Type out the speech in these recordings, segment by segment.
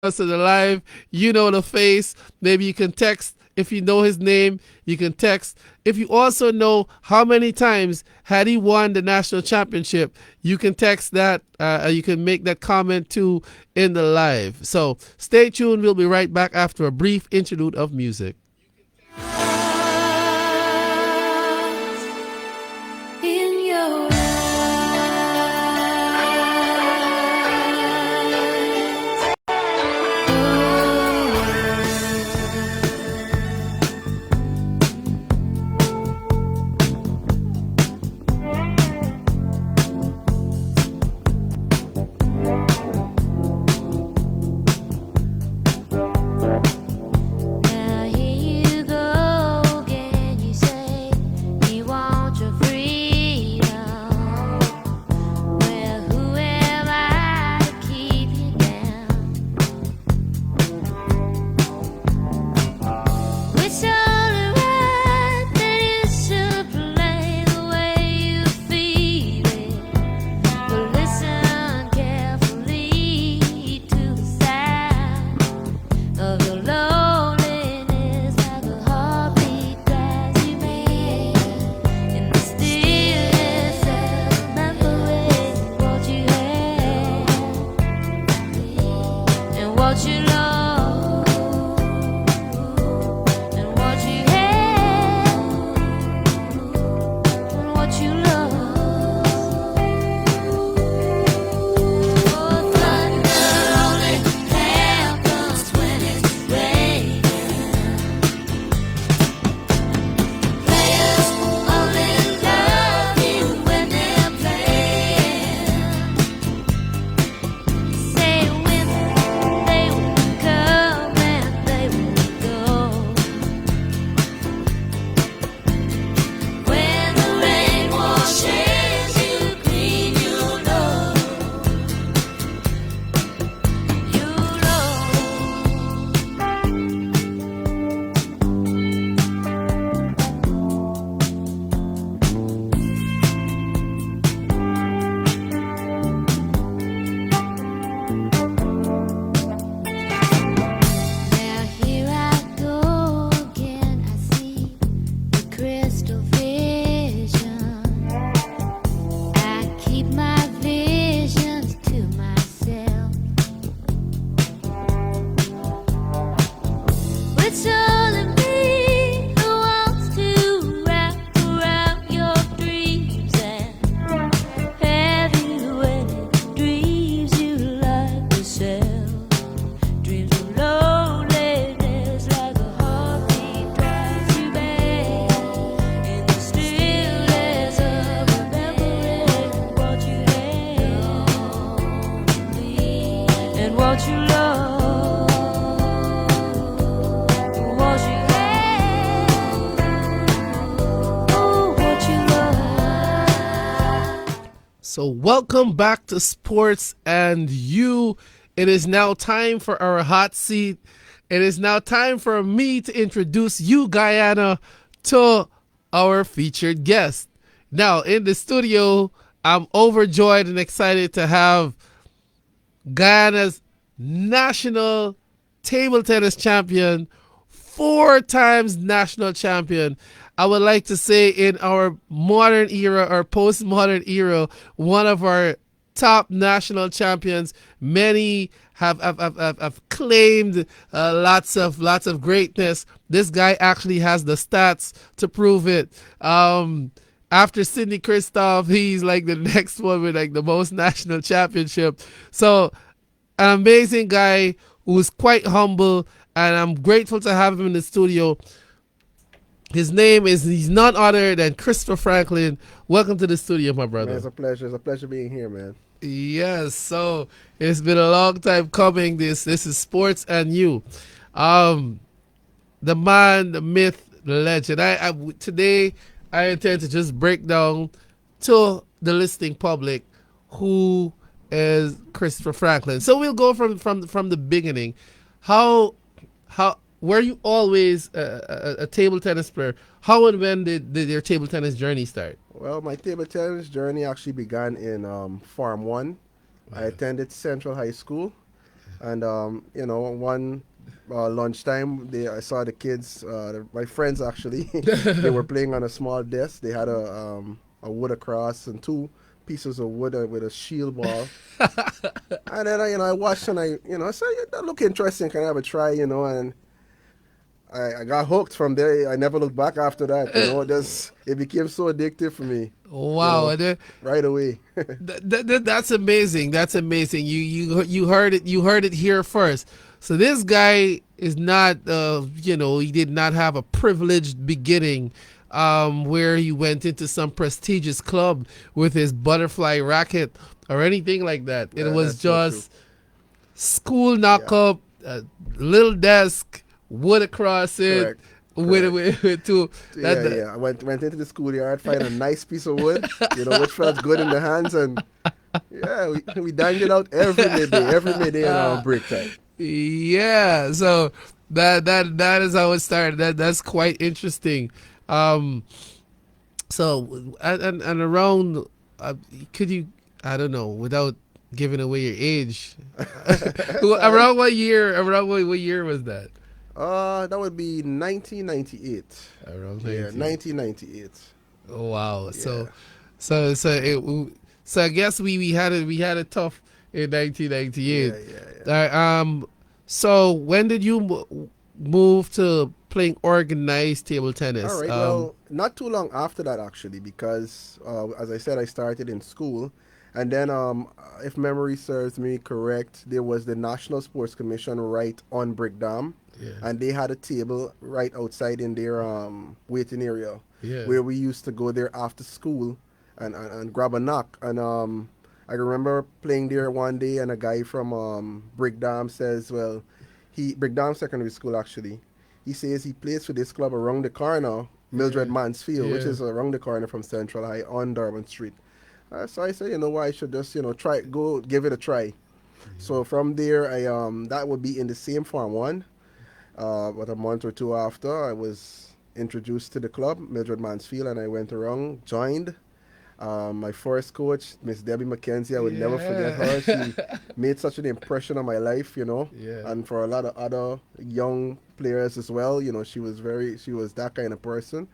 us to the live. You know the face. Maybe you can text. If you know his name, you can text. If you also know how many times had he won the national championship, you can text that. You can make that comment too in the live. So stay tuned. We'll be right back after a brief interlude of music. In your So welcome back to Sports and You. It is now time for our hot seat. It is now time for me to introduce you, Guyana, to our featured guest. Now, in the studio, I'm overjoyed and excited to have Guyana's national table tennis champion, 4 times national champion. I would like to say in our modern era or postmodern era, one of our top national champions. Many have claimed lots of greatness. This guy actually has the stats to prove it. After Sidney Kristoff, he's like the next one with like the most national championship. So an amazing guy who's quite humble, and I'm grateful to have him in the studio. He's none other than Christopher Franklyn. Welcome to the studio, my brother. Man, it's a pleasure. It's a pleasure being here, man. Yes, so it's been a long time coming. This is Sports and You. Um, the man, the myth, the legend. Today I intend to just break down to the listening public who is Christopher Franklyn. So we'll go from the beginning. How were you always a table tennis player? How and when did your table tennis journey start? Well, my table tennis journey actually began in Farm 1. I attended Central High School. And one lunchtime, I saw the kids, my friends actually, they were playing on a small desk. They had a wood across and two pieces of wood with a shield ball. And then I watched and I said, yeah, that look interesting. Can I have a try? And I got hooked from there. I never looked back after that. It became so addictive for me. You Wow, know, right away. that's amazing. That's amazing. You heard it. You heard it here first. So this guy is not, he did not have a privileged beginning, where he went into some prestigious club with his butterfly racket or anything like that. It Yeah, was that's so true. just school knock Yeah, up, a little desk, wood across it, correct, correct. with two. Yeah, yeah. I went into the schoolyard, find a nice piece of wood, which felt good in the hands, and yeah, we dined it out every midday in our break time. Yeah, so that is how it started. That's quite interesting. Um, so and around, could you? I don't know, without giving away your age. Sorry. Around what year? Around what year was that? That would be 1998. Around Yeah, 19. 1998. Oh, wow. Yeah. So I guess we had it tough in 1998. Yeah, yeah, yeah. So when did you move to playing organized table All tennis? right. Well, not too long after that, actually, because as I said, I started in school, and then, if memory serves me correct, there was the National Sports Commission right on Brickdam, Yeah, and they had a table right outside in their waiting area, yeah, where we used to go there after school and grab a knock. And I remember playing there one day, and a guy from Brickdam says, well, Brickdam Secondary School actually. He says he plays for this club around the corner, Mildred yeah, Mansfield, which yeah. is around the corner from Central High on Durban Street. So I said, you know what, I should just try go give it a try. So from there, I that would be in the same Farm One. But a month or two after, I was introduced to the club, Mildred Mansfield, and I went around, joined. My first coach, Miss Debbie McKenzie, I would never forget Yeah. her. She made such an impression on my life. Yeah. And for a lot of other young players as well. She was that kind of person.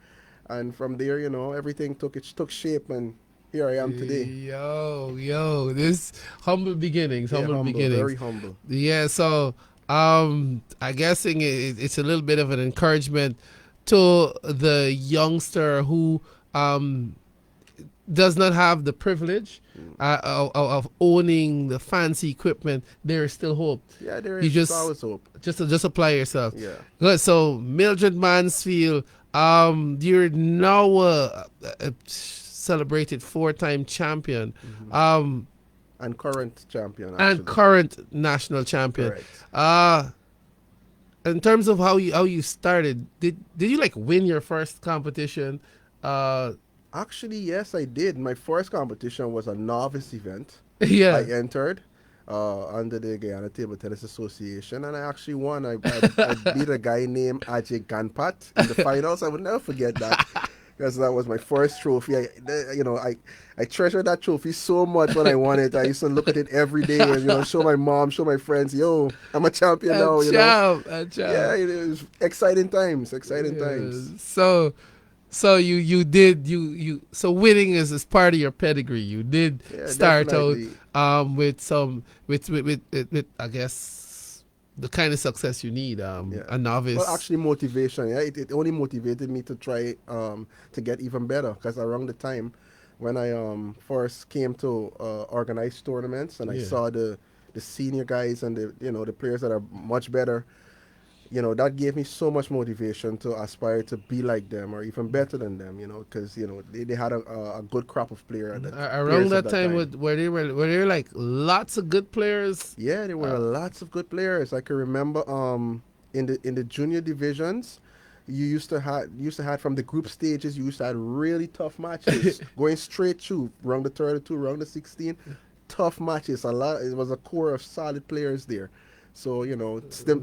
And from there, everything took shape, and here I am today. Yo, this humble beginnings, Yeah, humble humble, beginnings. very humble. Yeah, so I guessing it's a little bit of an encouragement to the youngster who does not have the privilege of owning the fancy equipment. There is still hope. Yeah, there You is just always hope. just apply yourself. Yeah. Good. So Mildred Mansfield, you're now a celebrated four-time champion, Hmm. um, And current champion, and actually. current national champion. Correct. Uh in terms of how you started, did you like win your first competition? Uh, Actually, yes, I did. My first competition was a novice event. I yeah. entered under the Guyana Table Tennis Association, and I actually won. I beat a guy named Ajay Ganpat in the finals. I would never forget that because that was my first trophy. I treasure that trophy so much when I won it. I used to look at it every day and show my mom, show my friends, yo, I'm a champion A now. champ, a Yeah, champ. it was exciting times, exciting Yeah. times. So you did you so winning is part of your pedigree. You did Yeah, start out definitely. with some with I guess the kind of success you need, Yeah. a Well, novice. actually, motivation. Yeah, it only motivated me to try to get even better. Because around the time when I first came to organize tournaments, and I Yeah. saw the senior guys and the players that are much better, that gave me so much motivation to aspire to be like them or even better than them. Because they had a good crop of Around players of that that time, time. were there like lots of good players? Yeah, there were Uh, lots of good players. I can remember in the junior divisions, you used to have from the group stages, you used to have really tough matches going straight through round the 32, round the 16, tough matches. It was a core of solid players there. So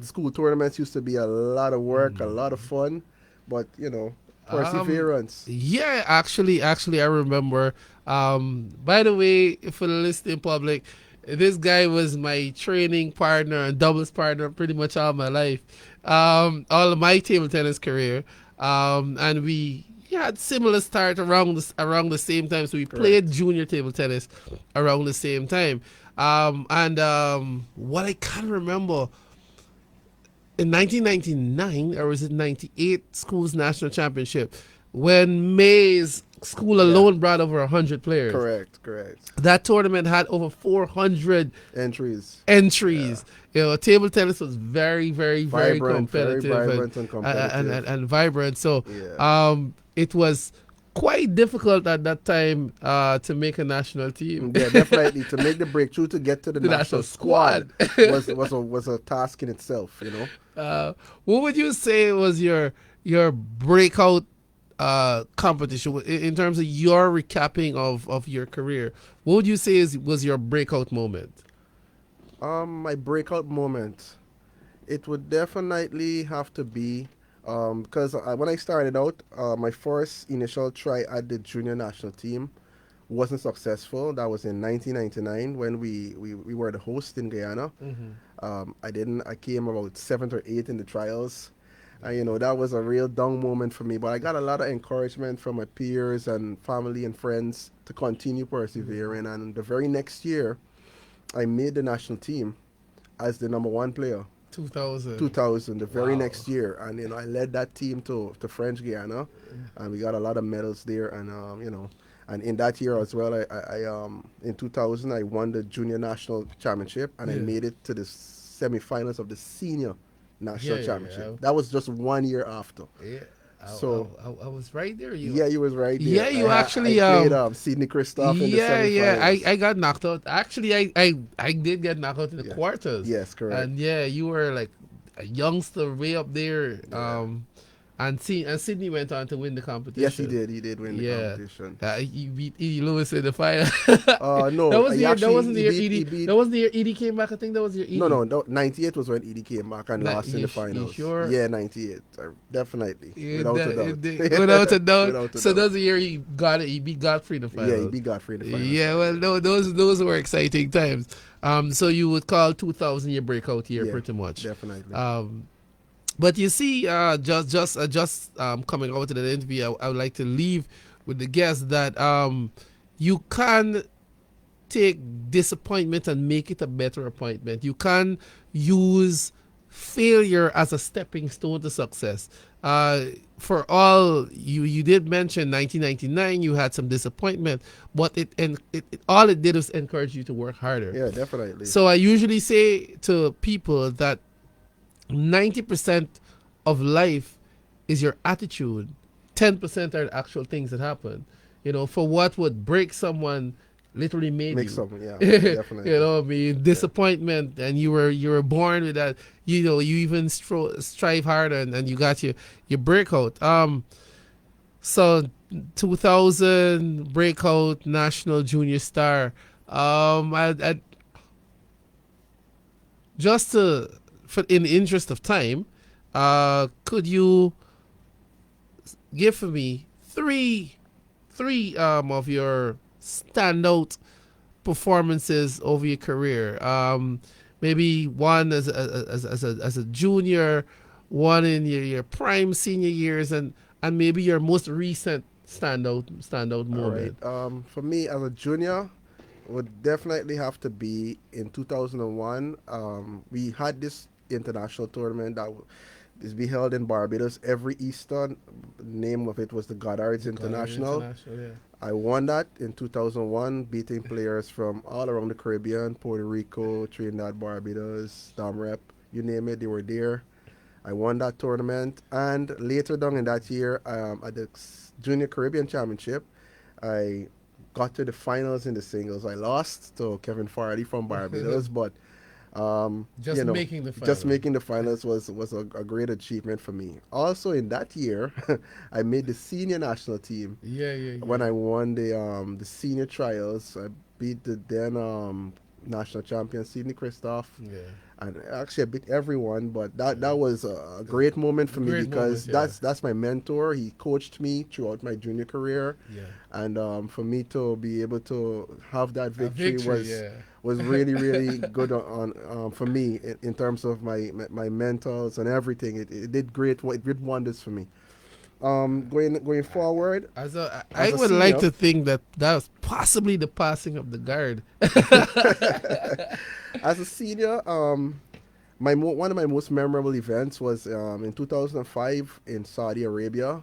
school tournaments used to be a lot of work, a lot of fun, but Um, perseverance. yeah, actually, I remember. By the way, for the listening public, This guy was my training partner and doubles partner pretty much all my life, all of my table tennis career, and we had similar start around the same time. So we played Correct. junior table tennis around the same time, and what I can remember in 1999 or was it 98 schools national championship when May's school Yeah. alone brought over 100 players. Correct. Correct. That tournament had over 400 Entries. Yeah. entries. Table tennis was very, very, very Vibrant. Very competitive vibrant and competitive. and vibrant. So, Yeah. it was quite difficult at that time to make a national team. Yeah, definitely. To make the breakthrough to get to the The national national squad squad. was a task in itself. You know. What would you say was your breakout competition in terms of your recapping of your career? What would you say was your breakout moment? My breakout moment. It would definitely have to be because when I started out, my first initial try at the junior national team wasn't successful. That was in 1999 when we were the host in Guyana. I didn't. I came about seventh or eighth in the trials. And, that was a real down moment for me. But I got a lot of encouragement from my peers and family and friends to continue persevering. And the very next year, I made the national team as the number one player. 2000. 2000, the very Wow. next year, and I led that team to French Guiana, and we got a lot of medals there, and and in that year as well, I in 2000 I won the junior national championship, and I Yeah. made it to the semifinals of the senior national Yeah, championship. yeah, That was just 1 year after. yeah. So I was right there. You. yeah, you was right Yeah, there. you I actually played Sidney Christoph in the Yeah. semifinals. I got knocked out. Actually, I did get knocked out in the Yeah. quarters. Yes, correct. And yeah, you were like a youngster way up there. Yeah. And Sydney went on to win the Yes, he competition. did. He did win the Yeah. competition. You beat Edie Lewis in the final. That No, was the he year. That actually wasn't the he year beat Edie. he beat That wasn't the year Edie came back. I think that was your No, Edie. no, no. 98 was when Edie came back and lost in the You finals. sure? Yeah, 98. Definitely. Yeah, Without a doubt. without a doubt. Without a So doubt. that's the year he got it. He beat Godfrey in the Yeah, he finals. beat Godfrey in the finals Yeah, that well, year. no, those were exciting times. So you would call 2000 your breakout year, Yeah, pretty much. definitely. But you see, just coming out to the interview, I would like to leave with the guess that you can take disappointment and make it a better appointment. You can use failure as a stepping stone to success. For all you did mention 1999, you had some disappointment, but it all it did was encourage you to work harder. Yeah, definitely. So I usually say to people that 90% of life is your attitude. 10% are the actual things that happen. For what would break someone literally made Make you. something, yeah, you definitely. I mean, Yeah. disappointment, and you were born with that. You even strive harder, and you got your breakout. So 2000 breakout national junior star. I just in the interest of time, could you give for me three of your standout performances over your career? Maybe one as a junior, one in your prime senior years, and maybe your most recent standout All right. moment. For me as a junior, would definitely have to be in 2001. We had this international tournament that is be held in Barbados every Easter. The name of it was the Goddards International. International, yeah. I won that in 2001, beating players from all around the Caribbean, Puerto Rico, Trinidad, Barbados, Dom you name it, they were there. I won that tournament, and later down in that year, at the Junior Caribbean Championship, I got to the finals in the singles. I lost to Kevin Farley from Barbados, but Just making the just final. making the finals was a great achievement for me. Also in that year, I made the senior national team Yeah, yeah, when yeah. I won the senior trials. I beat the then national champion Sidney Christoph, Yeah. and actually I beat everyone. But that Yeah. was a great moment for me Great moment, because yeah. that's my mentor. He coached me throughout my junior career, Yeah. and for me to be able to have that A victory victory, yeah. was really really good for me in terms of my mentals and everything. It did great. It did wonders for me. Going forward I as a would like senior. to think that that was possibly the passing of the guard. As a senior, one of my most memorable events was in 2005 in Saudi Arabia,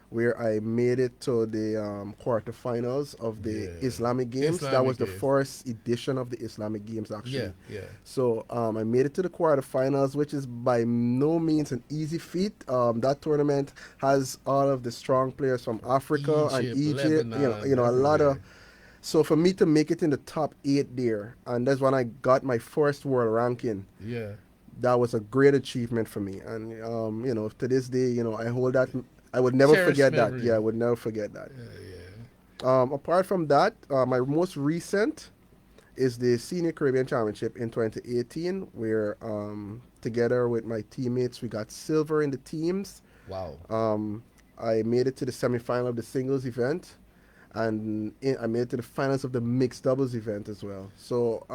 where I made it to the quarterfinals of the Yeah. Islamic Games. That was Islamic the games. first edition of the Islamic Games, Yeah, actually. yeah. So I made it to the quarterfinals, which is by no means an easy feat. That tournament has all of the strong players from Africa and Egypt, Egypt. Lebanon, A lot of. everywhere. So for me to make it in the top 8 there, and that's when I got my first world ranking. Yeah. That was a great achievement for me, and to this day, I hold that. I would never Cherished forget that. Yeah, memory. I would never forget that. Yeah. Apart from that, my most recent is the Senior Caribbean Championship in 2018, where together with my teammates we got silver in the teams. Wow. Um, I made it to the semifinal of the singles event, and I made it to the finals of the mixed doubles event as well. So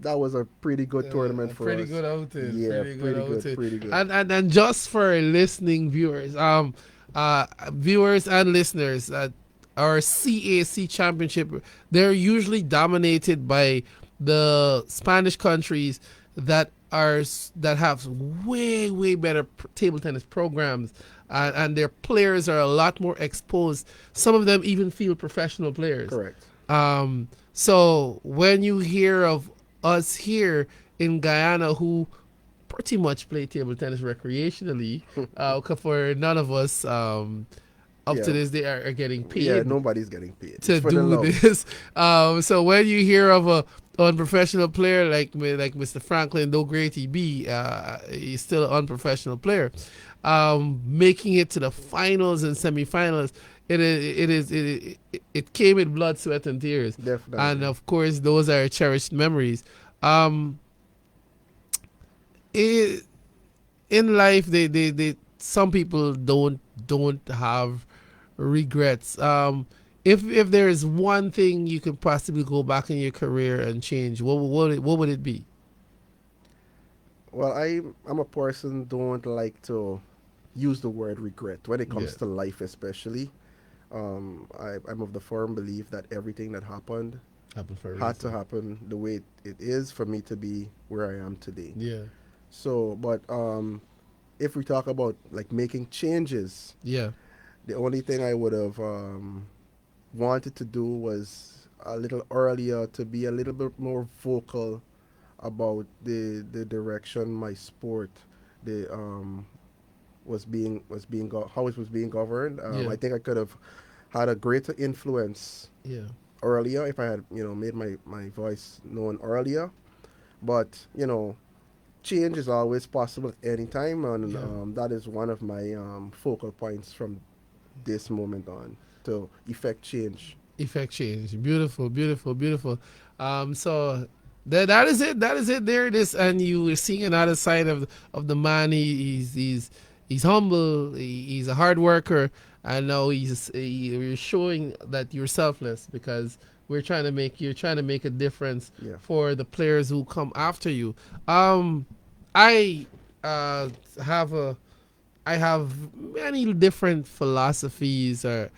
that was a pretty good tournament A for pretty us. good outing. Yeah, Pretty good pretty good, outing. pretty good. And just for listening viewers, viewers and listeners, our CAC championship, they're usually dominated by the Spanish countries that have way better table tennis programs, and their players are a lot more exposed. Some of them even feel professional players. Correct. So when you hear of us here in Guyana who pretty much play table tennis recreationally, for none of us up to Yeah, this day are getting yeah. paid Nobody's getting paid. It's to for the do love. this. So when you hear of a unprofessional player like Mr. Franklyn, though great he be, he's still an unprofessional player. Making it to the finals and semifinals, it came with blood, sweat, and tears, and Definitely. of course those are cherished memories. Um, it, in life, they some people don't have regrets. If there is one thing you could possibly go back in your career and change, what would it be? Well, I'm a person don't like to use the word regret when it Yeah, comes to life, especially. I'm of the firm belief that everything that happened happen for a had to reason. happen the way it is for me to be where I am today. Yeah, So, but if we talk about like making changes, yeah, the only thing I would have wanted to do was a little earlier to be a little bit more vocal about the direction my sport the how it was being governed. yeah, I think I could have had a greater influence yeah, earlier if I had made my voice known earlier. But change is always possible at any time, and yeah. that is one of my focal points from this moment on to effect change. Effect change. Beautiful, beautiful, beautiful. So that is it. That is it. There it is. And you are seeing another side of the man. He's humble. He's a hard worker. I know you're showing that you're selfless because you're trying to make a difference Yeah. for the players who come after you. Um, I have a I have many different philosophies or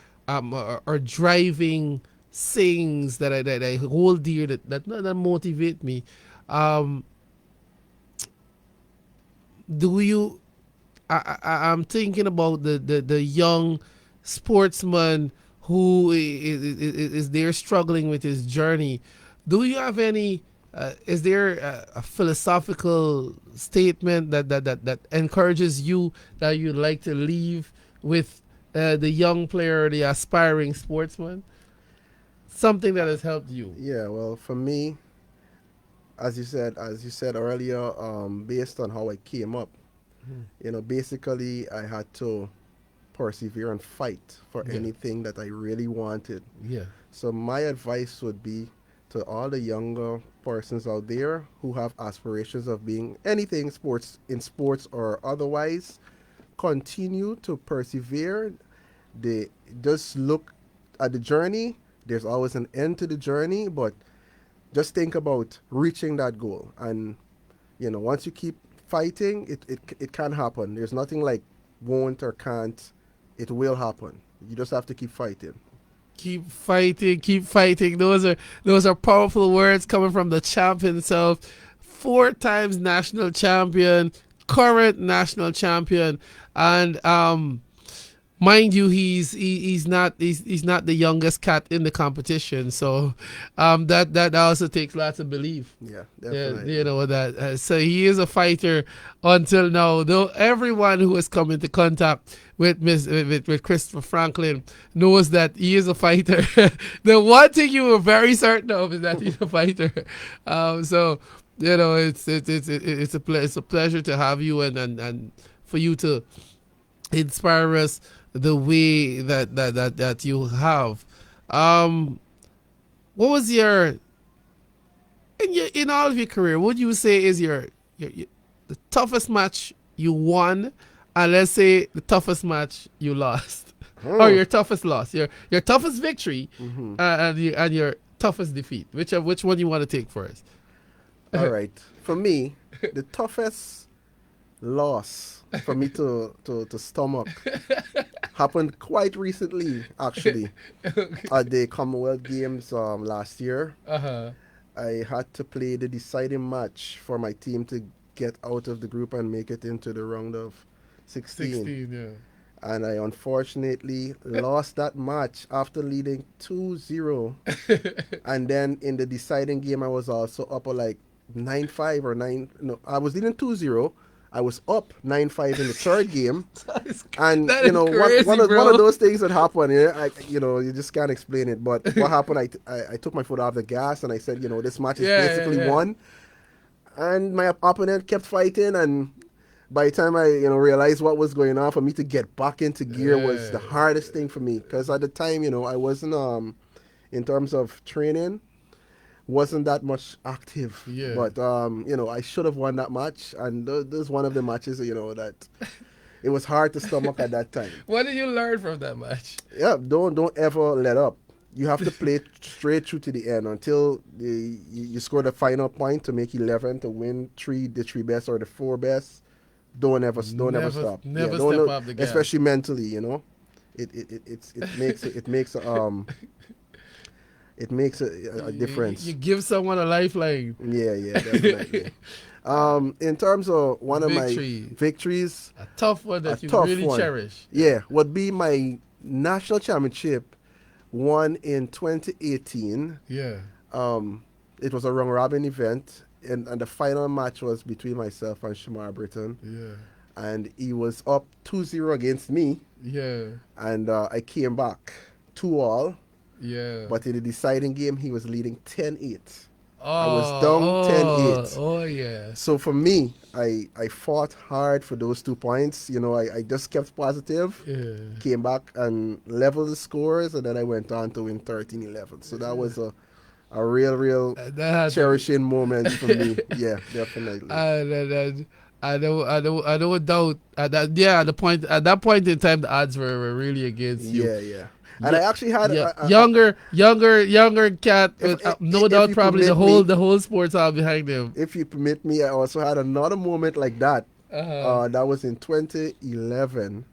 driving sayings that I hold dear that motivate me. Um, do you? I'm thinking about the young sportsman who is there struggling with his journey. Do you have any? Is there a philosophical statement that encourages you that you'd like to leave with the young player, the aspiring sportsman? Something that has helped you. Yeah, well, for me, as you said earlier, based on how I came up, Mhm. basically I had to persevere and fight for Yeah, anything that I really wanted. yeah, So my advice would be to all the younger persons out there who have aspirations of being anything sports or otherwise, continue to persevere. They just look at the journey. There's always an end to the journey, but just think about reaching that goal. And once you keep fighting, it can happen. There's nothing like won't or can't. It will happen. You just have to keep fighting. Keep fighting, keep fighting. Those are powerful words coming from the champ himself. 4 times national champion, current national champion, and mind you, he's not the youngest cat in the competition. So that also takes lots of belief. Yeah, definitely. That. So he is a fighter until now. Though everyone who has come into contact with Christopher Franklyn knows that he is a fighter. The one thing you were very certain of is that he's a fighter. So it's a pleasure to have you and for you to inspire us the way that you have. What was in all of your career, what would you say is your the toughest match you won, and let's say the toughest match you lost, or your toughest loss, your toughest victory, and your toughest defeat? Which one you want to take first? All right. For me, the toughest loss for me to stomach happened quite recently, actually, at the Commonwealth Games last year. I had to play the deciding match for my team to get out of the group and make it into the round of 16. 16, yeah. And I unfortunately lost that match after leading 2-0. And then in the deciding game, I was also up like 9-5 or 9. No, I was leading 2-0. I was up 9-5 in the third game. And, crazy, one of those things that happen, you just can't explain it. But what happened, I took my foot off the gas and I said, this match is basically won. And my opponent kept fighting, and by the time I realized what was going on, for me to get back into gear was the hardest thing for me, because at the time I wasn't in terms of training wasn't that much active. But I should have won that match, and this is one of the matches that it was hard to stomach at that time. What did you learn from that match? Yeah, don't ever let up. You have to play straight through to the end until you score the final point to make 11 to win the 3 best or the 4 best. Don't ever stop. Never step up the gas. Especially mentally, it makes a difference. You give someone a lifeline. Yeah, definitely. In terms of one of my victories, a tough one that you really cherish. Yeah, would be my national championship won in 2018. Yeah. It was a round robin event, and the final match was between myself and Shamar Britton. Yeah. And he was up 2-0 against me. Yeah. And I came back 2-all. Yeah. But in the deciding game, he was leading 10-8. I was down 10-8. Oh, yeah. So for me, I fought hard for those 2 points. I just kept positive. Yeah. Came back and leveled the scores, and then I went on to win 13-11. So that was a real cherishing moment for me. Yeah, definitely. I don't doubt at that point in time the odds were really against you. Yeah. And I actually had a younger cat with no doubt probably the whole sports all behind him. If you permit me, I also had another moment like that. That was in 2011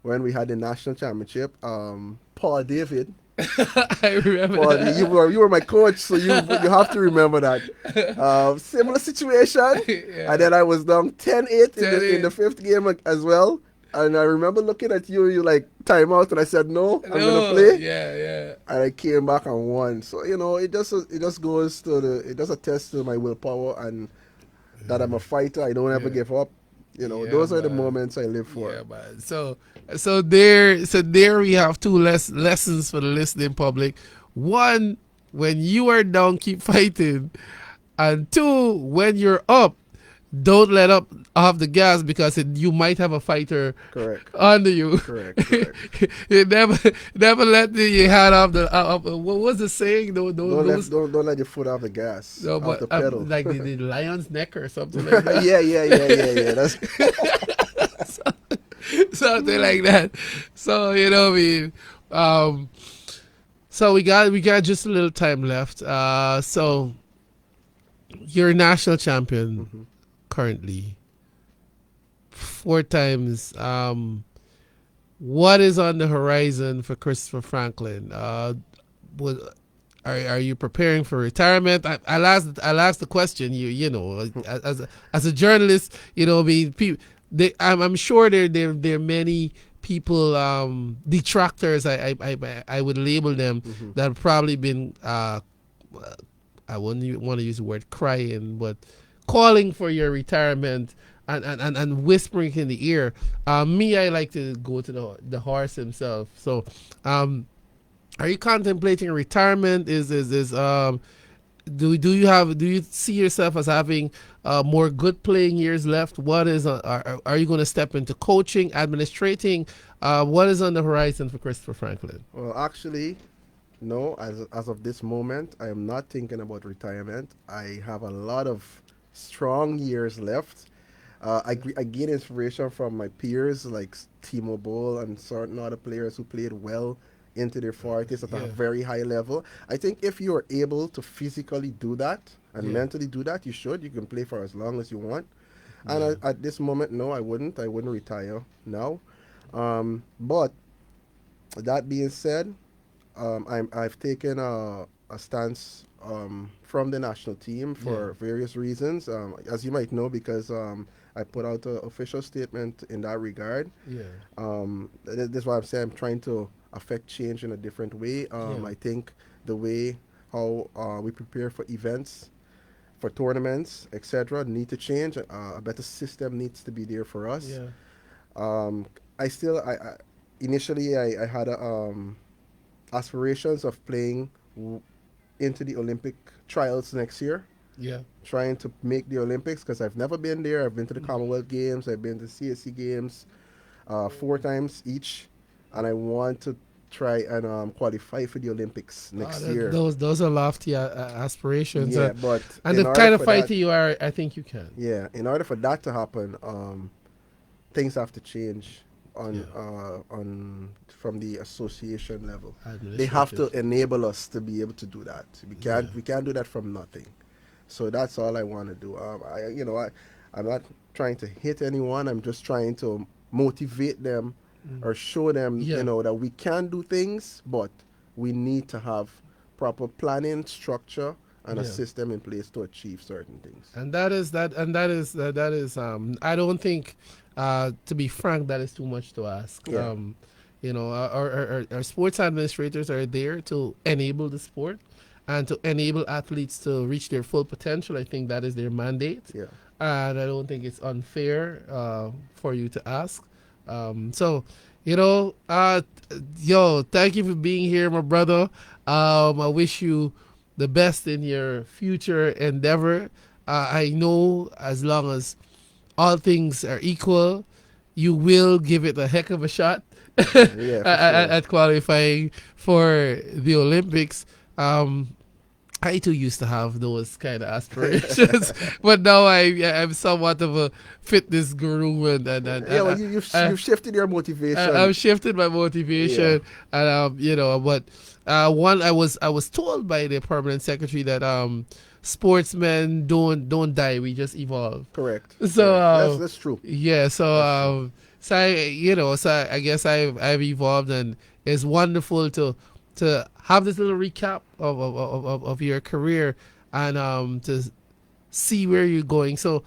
when we had the national championship. Paul David. I remember that. You were my coach, so you have to remember that. Similar situation. Yeah. And then I was down 10-8 in the 5th game as well. And I remember looking at you like, time out, and I said, no, I'm going to play. Yeah. And I came back and won. So, it just goes to it does attest to my willpower and that I'm a fighter. I don't ever give up. Those are the moments I live for. Yeah, man. So there we have 2 lessons for the listening public. 1, when you are down, keep fighting. And 2, when you're up, don't let up off the gas because you might have a fighter Correct. under you. Correct. Correct. You never let your hand off the. What was the saying? Don't lose. Don't let your foot off the gas, No, off but the pedal. like the lion's neck or something like that. Yeah. That's Something like that. So what I mean. So we got just a little time left. So you're a national champion mhm. currently, 4 times. What is on the horizon for Christopher Franklin? What, are you preparing for retirement? I'll ask the question. As a journalist, I mean, I'm sure there are many people, detractors. I would label them, Mhm. that have probably been, I wouldn't want to use the word crying, but calling for your retirement, and whispering in the ear. Me, I like to go to the horse himself. So, are you contemplating retirement? Do you see yourself as having more good playing years left? What is are you going to step into coaching, administrating? What is on the horizon for Christopher Franklin? Well, actually, no. As of this moment, I am not thinking about retirement. I have a lot of strong years left. I gain inspiration from my peers like Timo Boll and certain other players who played well into their 40s at a Yeah, very high level. I think if you are able to physically do that and yeah, mentally do that, you should. You can play for as long as you want. And yeah, at this moment, no, I wouldn't. I wouldn't retire now. But that being said, I've taken a stance from the national team yeah, for various reasons. As you might know, because I put out an official statement in that regard. yeah, This is why I'm saying I'm trying to affect change in a different way. yeah, I think the way how we prepare for events, for tournaments, etc., need to change. A better system needs to be there for us. yeah, Um, I initially I had aspirations of playing into the Olympic trials next year, yeah. trying to make the Olympics because I've never been there. I've been to the Commonwealth Games, I've been to CSC Games 4 times each, and I want to try and qualify for the Olympics next year. Those are lofty aspirations, Yeah, but and in the order kind of for that, fighter you are, I think you can. yeah, in order for that to happen, things have to change Yeah, on from the association level. They have to administrative. enable us to be able to do that. Yeah, We can't do that from nothing. So that's all I want to do. I'm not trying to hit anyone. I'm just trying to motivate them mm, or show them, yeah, that we can do things, but we need to have proper planning, structure, and a yeah. system in place to achieve certain things. And that is that, and that is that is. I don't think, to be frank, that is too much to ask. Yeah, Our sports administrators are there to enable the sport and to enable athletes to reach their full potential. I think that is their mandate, yeah. and I don't think it's unfair for you to ask. So, thank you for being here, my brother. I wish you the best in your future endeavor. I know as long as all things are equal, you will give it a heck of a shot Yeah, for sure. at qualifying for the Olympics. I too used to have those kind of aspirations, but now I'm somewhat of a fitness guru, Yeah, well, you've shifted your I've motivation. shifted my Yeah. motivation, and but one I was told by the permanent secretary that sportsmen don't die, we just evolve. Correct. So Correct. That's true. yeah, That's true. so I guess I've evolved, and it's wonderful to have this little recap of your career, and to see where you're going. So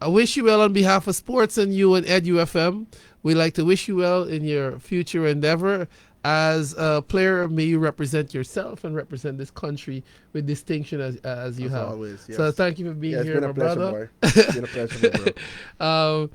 I wish you well on behalf of sports and you and EduFM. We'd like to wish you well in your future endeavor. As a player, may you represent yourself and represent this country with distinction as you As have. always. So Yes. thank you for Yeah, being it's here, been a my pleasure, brother. boy. It's been a pleasure, my bro.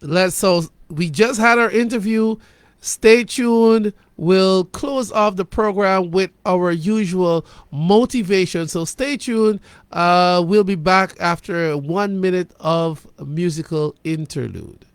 um, so we just had our interview. Stay tuned. we'll close off the program with our usual motivation. So stay tuned. We'll be back after 1 minute of musical interlude.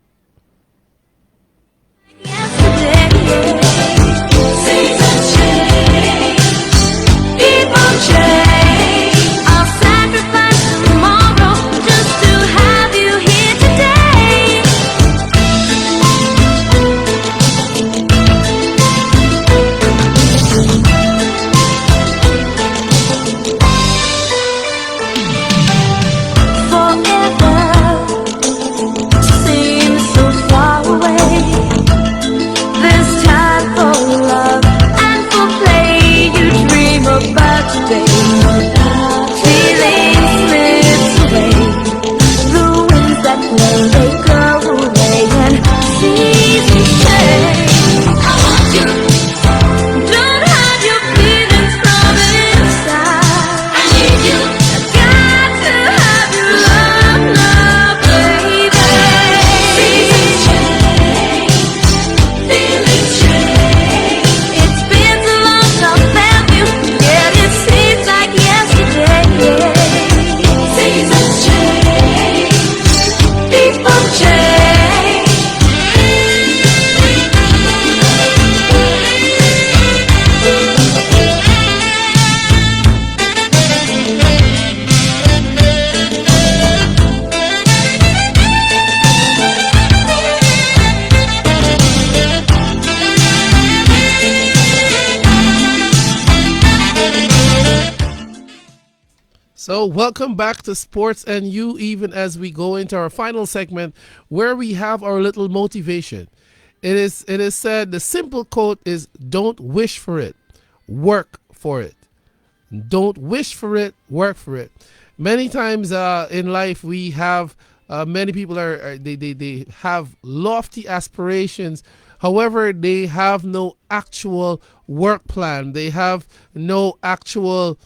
So, welcome back to Sports and You, even as we go into our final segment where we have our little motivation. It is said the simple quote is don't wish for it, work for it. Don't wish for it, work for it. Many times in life we have many people they have lofty aspirations. However, they have no actual work plan. They have no actual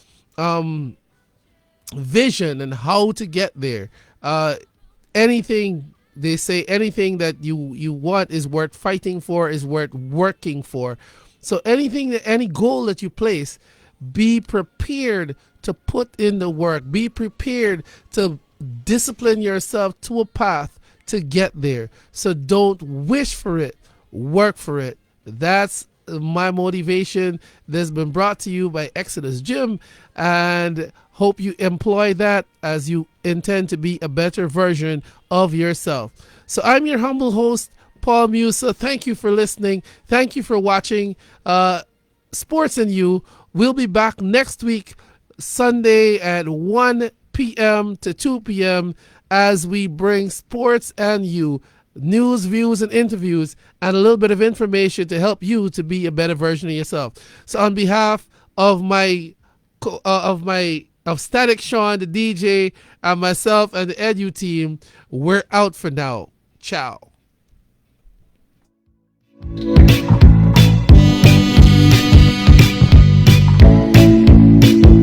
vision and how to get there. Anything they say, anything that you want is worth fighting for, is worth working for. So any goal that you place, be prepared to put in the work. Be prepared to discipline yourself to a path to get there. So don't wish for it, work for it. That's my motivation. That's been brought to you by Exodus Gym, and hope you employ that as you intend to be a better version of yourself. So I'm your humble host, Paul Meusa. Thank you for listening. Thank you for watching Sports and You. We'll be back next week, Sunday at 1 p.m. to 2 p.m. as we bring Sports and You news, views, and interviews, and a little bit of information to help you to be a better version of yourself. So on behalf of of Static Sean, the DJ, and myself and the Edu team, we're out for now. Ciao.